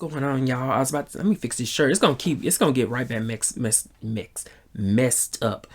going on, y'all? I was about to let me fix this shirt. It's gonna get right back messed up.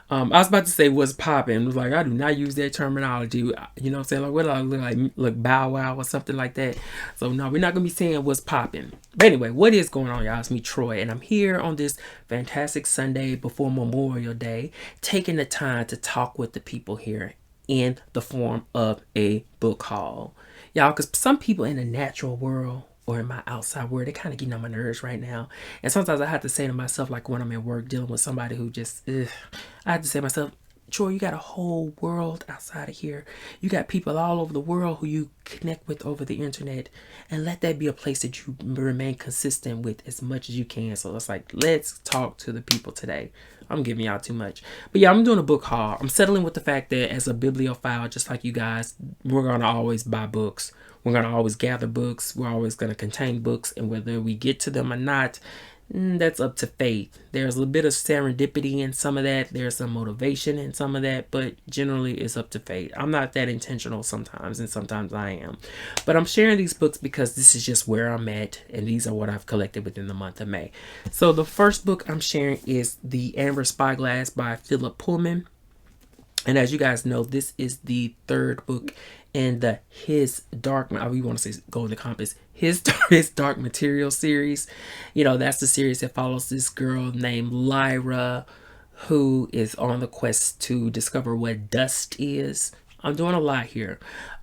I was about to say what's popping. It was like, I do not use that terminology. You know what I'm saying? Like, what do I look like? Look, Bow Wow or something like that. So no, we're not gonna be saying what's popping. But anyway, what is going on, y'all? It's me, Troi, and I'm here on this fantastic Sunday before Memorial Day, taking the time to talk with the people here in the form of a book haul. Y'all, because some people in the natural world or in my outside world, they kind of getting on my nerves right now. And sometimes I have to say to myself, like when I'm at work dealing with somebody who just, I have to say to myself, Troy, you got a whole world outside of here. You got people all over the world who you connect with over the internet, and let that be a place that you remain consistent with as much as you can. So it's like, let's talk to the people today. I'm giving y'all too much. But yeah, I'm doing a book haul. I'm settling with the fact that as a bibliophile, just like you guys, we're going to always buy books. We're going to always gather books. We're always going to contain books. And whether we get to them or not, that's up to faith. There's a bit of serendipity in some of that. There's some motivation in some of that. But generally, it's up to fate. I'm not that intentional sometimes, and sometimes I am. But I'm sharing these books because this is just where I'm at. And these are what I've collected within the month of May. So the first book I'm sharing is The Amber Spyglass by Philip Pullman. And as you guys know, this is the third book in the His Dark, we want to say Golden Compass, His Dark Material series. You know, that's the series that follows this girl named Lyra, who is on the quest to discover what dust is. I'm doing a lot here.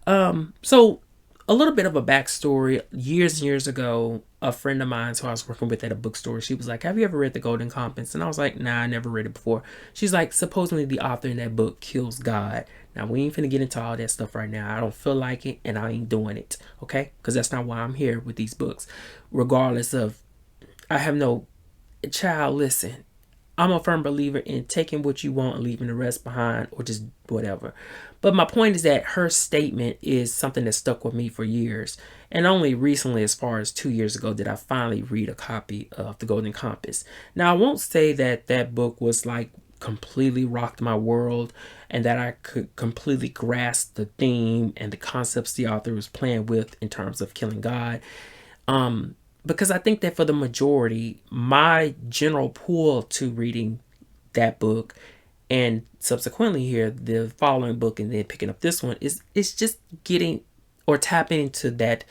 So a little bit of a backstory. Years and years ago, a friend of mine who I was working with at a bookstore, she was like, have you ever read The Golden Compass? And I was like, nah, I never read it before. She's like, supposedly the author in that book kills God. Now, we ain't finna get into all that stuff right now. I don't feel like it, and I ain't doing it, okay? Because that's not why I'm here with these books. Regardless of, I have no, child, listen. I'm a firm believer in taking what you want and leaving the rest behind, or just whatever. But my point is that her statement is something that stuck with me for years. And only recently, as far as 2 years ago, did I finally read a copy of The Golden Compass. Now, I won't say that that book was like completely rocked my world and that I could completely grasp the theme and the concepts the author was playing with in terms of killing God. Because I think that for the majority, my general pull to reading that book and subsequently here the following book and then picking up this one is just getting or tapping into that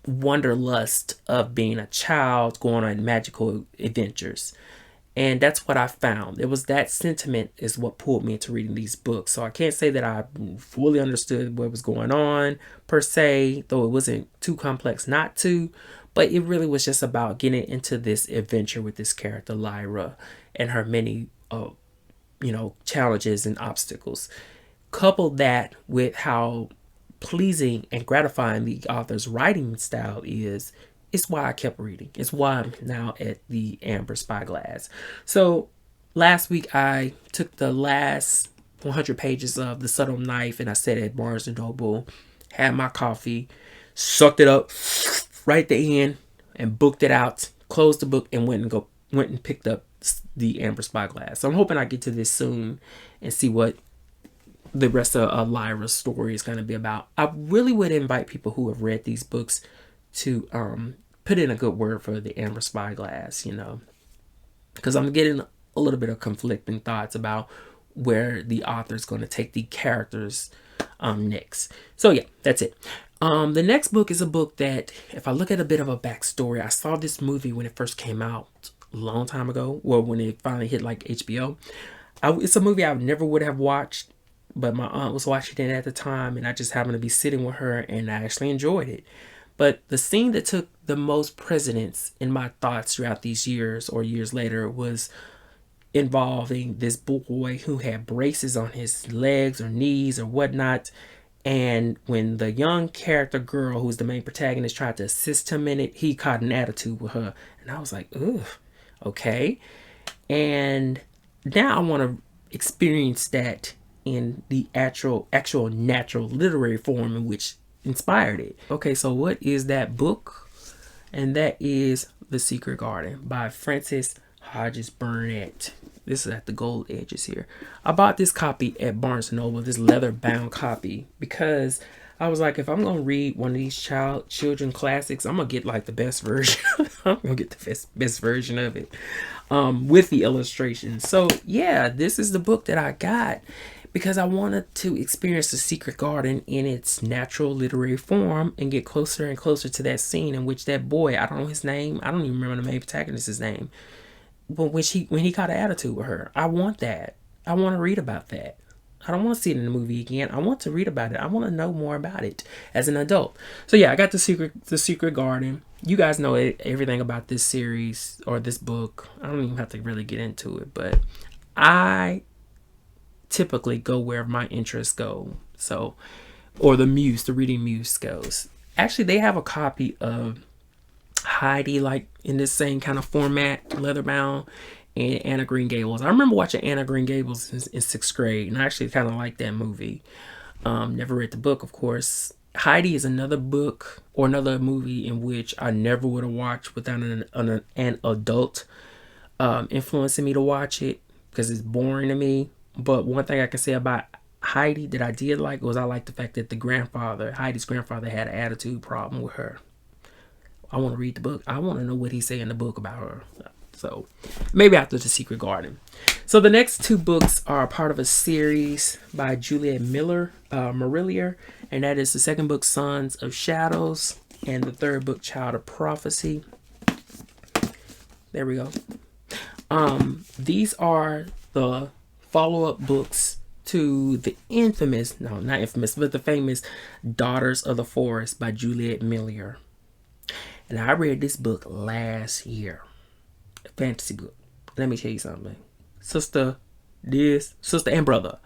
wanderlust of being a child going on magical adventures. And that's what I found. It was that sentiment is what pulled me into reading these books. So I can't say that I fully understood what was going on per se, though it wasn't too complex not to. But it really was just about getting into this adventure with this character, Lyra, and her many, challenges and obstacles. Couple that with how pleasing and gratifying the author's writing style is, it's why I kept reading. It's why I'm now at The Amber Spyglass. So last week I took the last 100 pages of The Subtle Knife and I sat at Barnes & Noble, had my coffee, sucked it up right at the end and booked it out, closed the book and went and picked up The Amber Spyglass. So I'm hoping I get to this soon and see what the rest of Lyra's story is going to be about. I really would invite people who have read these books to put in a good word for The Amber Spyglass, because I'm getting a little bit of conflicting thoughts about where the author is going to take the characters next. So yeah, that's it. The next book is a book that, if I look at a bit of a backstory, I saw this movie when it first came out a long time ago, or when it finally hit like HBO. It's a movie I never would have watched, but my aunt was watching it at the time, and I just happened to be sitting with her, and I actually enjoyed it. But the scene that took the most precedence in my thoughts throughout these years or years later was involving this boy who had braces on his legs or knees or whatnot. And when the young character girl, who's the main protagonist, tried to assist him in it, he caught an attitude with her. And I was like, ugh, okay. And now I want to experience that in the actual natural literary form in which inspired it. Okay, so what is that book? And that is The Secret Garden by Frances Hodges Burnett. This is at the gold edges here. I bought this copy at Barnes & Noble, this leather bound copy, because I was like, if I'm gonna read one of these children classics, I'm gonna get like the best version. I'm gonna get the best version of it, with the illustrations. So yeah, this is the book that I got because I wanted to experience the Secret Garden in its natural literary form and get closer and closer to that scene in which that boy, I don't know his name, I don't even remember the main protagonist's name, but when he got an attitude with her, I want that. I want to read about that. I don't want to see it in the movie again. I want to read about it. I want to know more about it as an adult. So yeah, I got the Secret Garden. You guys know everything about this series or this book. I don't even have to really get into it, but I typically go where my interests go. So, or the reading muse goes. Actually, they have a copy of Heidi, like in this same kind of format, leatherbound, and Anna Green Gables. I remember watching Anna Green Gables in sixth grade, and I actually kind of liked that movie. Never read the book, of course. Heidi is another book or another movie in which I never would have watched without an adult influencing me to watch it because it's boring to me. But one thing I can say about Heidi that I did like was I liked the fact that Heidi's grandfather, had an attitude problem with her. I want to read the book. I want to know what he say in the book about her. So maybe after The Secret Garden. So the next two books are part of a series by Juliet Marillier, and that is the second book, Sons of Shadows, and the third book, Child of Prophecy. There we go. These are the follow-up books to the the famous Daughters of the Forest by Juliet Marillier. And I read this book last year. A fantasy book. Let me tell you something. Sister and brother.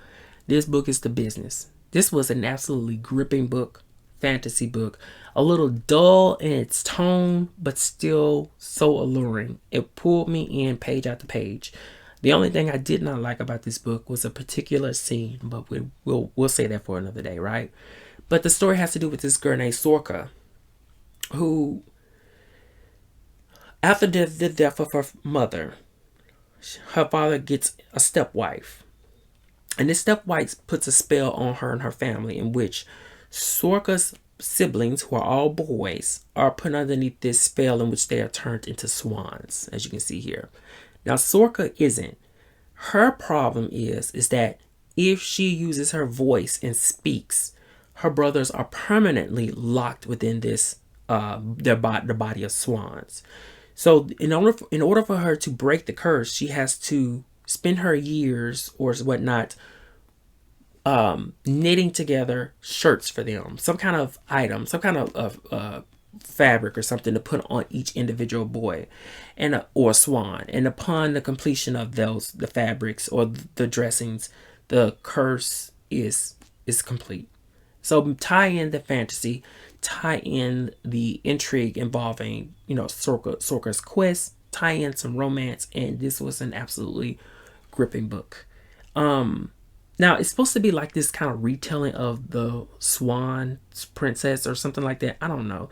This book is the business. This was an absolutely gripping book. Fantasy book. A little dull in its tone, but still so alluring. It pulled me in page after page. The only thing I did not like about this book was a particular scene, but we'll say that for another day, right? But the story has to do with this girl named Sorka, who, after the death of her mother, her father gets a stepwife. And this stepwife puts a spell on her and her family in which Sorka's siblings, who are all boys, are put underneath this spell in which they are turned into swans, as you can see here. Now, Sorka isn't. Her problem is that if she uses her voice and speaks, her brothers are permanently locked within this the body of swans. So in order for her to break the curse, she has to spend her years or whatnot knitting together shirts for them, some kind of item, some kind of fabric or something to put on each individual boy or swan. And upon the completion of the fabrics or the dressings, the curse is complete. So tie in the fantasy, tie in the intrigue involving, Sorka's quest, tie in some romance, and this was an absolutely gripping book. Now it's supposed to be like this kind of retelling of the Swan Princess or something like that. I don't know.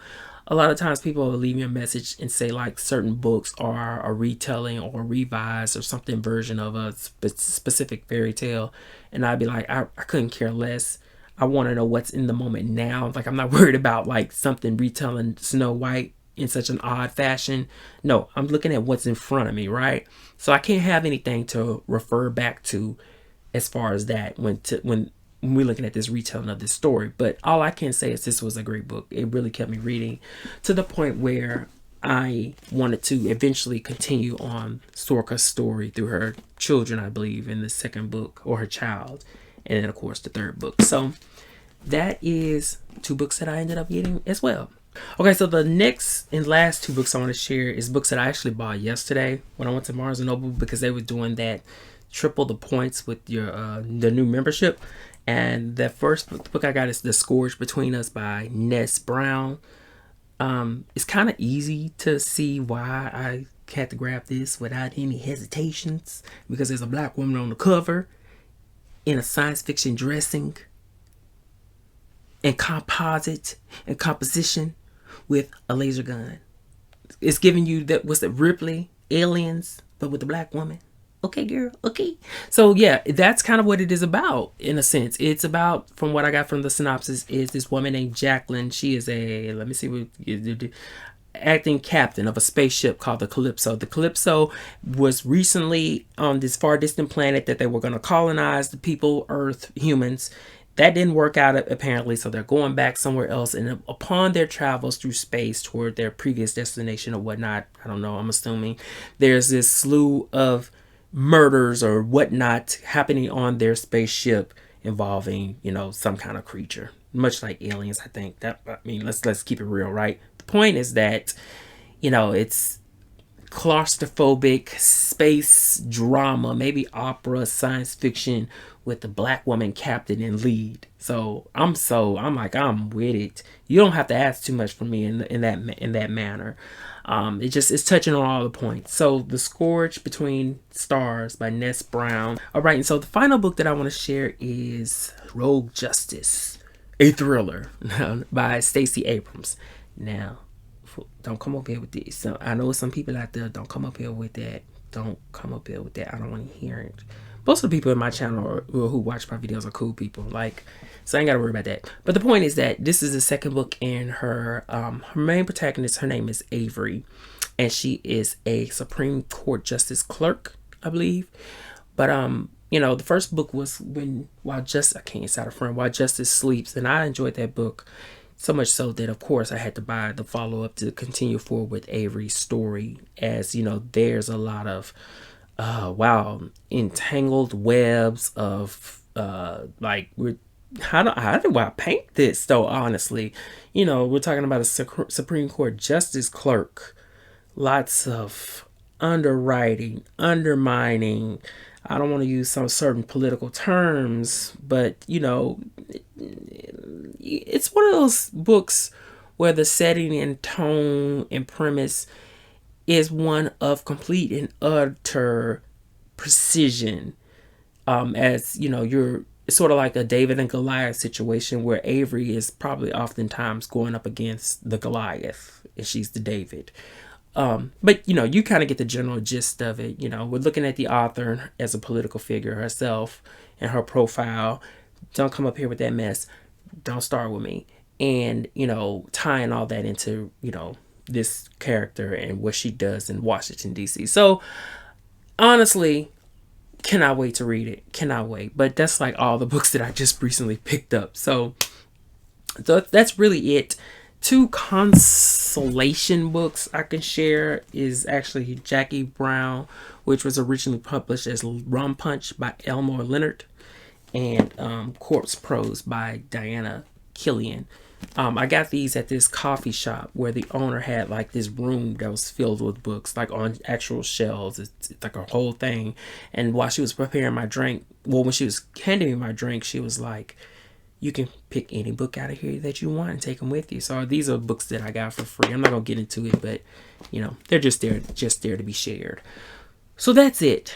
A lot of times people will leave me a message and say like certain books are a retelling or revised or something version of a specific fairy tale, and I'd be like, I couldn't care less. I want to know what's in the moment now. Like, I'm not worried about like something retelling Snow White in such an odd fashion. No, I'm looking at what's in front of me, right? So I can't have anything to refer back to as far as that when we're looking at this retelling of this story. But all I can say is this was a great book. It really kept me reading to the point where I wanted to eventually continue on Sorka's story through her children, I believe, in the second book, or her child. And then, of course, the third book. So that is two books that I ended up getting as well. Okay, so the next and last two books I want to share is books that I actually bought yesterday when I went to Barnes & Noble, because they were doing that triple the points with your the new membership. And the first book I got is The Scourge Between Us by Ness Brown. It's kind of easy to see why I had to grab this without any hesitations, because there's a black woman on the cover in a science fiction dressing and composite and composition with a laser gun. It's giving you that, what's it, Ripley, Aliens, but with a black woman. Okay, girl. Okay. So yeah, that's kind of what it is about in a sense. It's about, from what I got from the synopsis, is this woman named Jacqueline. She is a, let me see what, acting captain of a spaceship called the Calypso. The Calypso was recently on this far distant planet that they were going to colonize the people, Earth, humans. That didn't work out apparently, so they're going back somewhere else. And upon their travels through space toward their previous destination or whatnot, I don't know, I'm assuming, there's this slew of murders or whatnot happening on their spaceship involving, some kind of creature, much like aliens. I think that, I mean, let's keep it real, right? The point is that, it's claustrophobic space drama, maybe opera, science fiction, with the black woman captain and lead. So I'm with it. You don't have to ask too much from me in that manner. It's touching on all the points. So The Scourge Between Stars by Ness Brown. All right, and so the final book that I want to share is Rogue Justice, a thriller by Stacey Abrams. Now, don't come up here with this. So I know some people out there, don't come up here with that. Don't come up here with that. I don't want to hear it. Most of the people in my channel who watch my videos are cool people. So I ain't got to worry about that. But the point is that this is the second book in her main protagonist. Her name is Avery, and she is a Supreme Court Justice clerk, I believe. But the first book was While Justice Sleeps, and I enjoyed that book. So much so that, of course, I had to buy the follow-up to continue forward with Avery's story. As, there's a lot of, entangled webs of, how do I paint this, though, honestly? We're talking about a Supreme Court Justice clerk. Lots of underwriting, undermining. I don't want to use some certain political terms, but, it's one of those books where the setting and tone and premise is one of complete and utter precision. As you're sort of like a David and Goliath situation where Avery is probably oftentimes going up against the Goliath and she's the David. But you kind of get the general gist of it. We're looking at the author as a political figure herself and her profile. Don't come up here with that mess. Don't start with me. And, tying all that into, this character and what she does in Washington, D.C. So, honestly, cannot wait to read it. Cannot wait. But that's like all the books that I just recently picked up. So that's really it. 2 consolation books I can share is actually Jackie Brown, which was originally published as Rum Punch by Elmore Leonard, and Corpse Prose by Diana Killian. I got these at this coffee shop where the owner had like this room that was filled with books, like on actual shelves. It's like a whole thing. And while she was preparing my drink, when she was handing me my drink, she was like, you can pick any book out of here that you want and take them with you. So these are books that I got for free. I'm not going to get into it, but, they're just there to be shared. So that's it.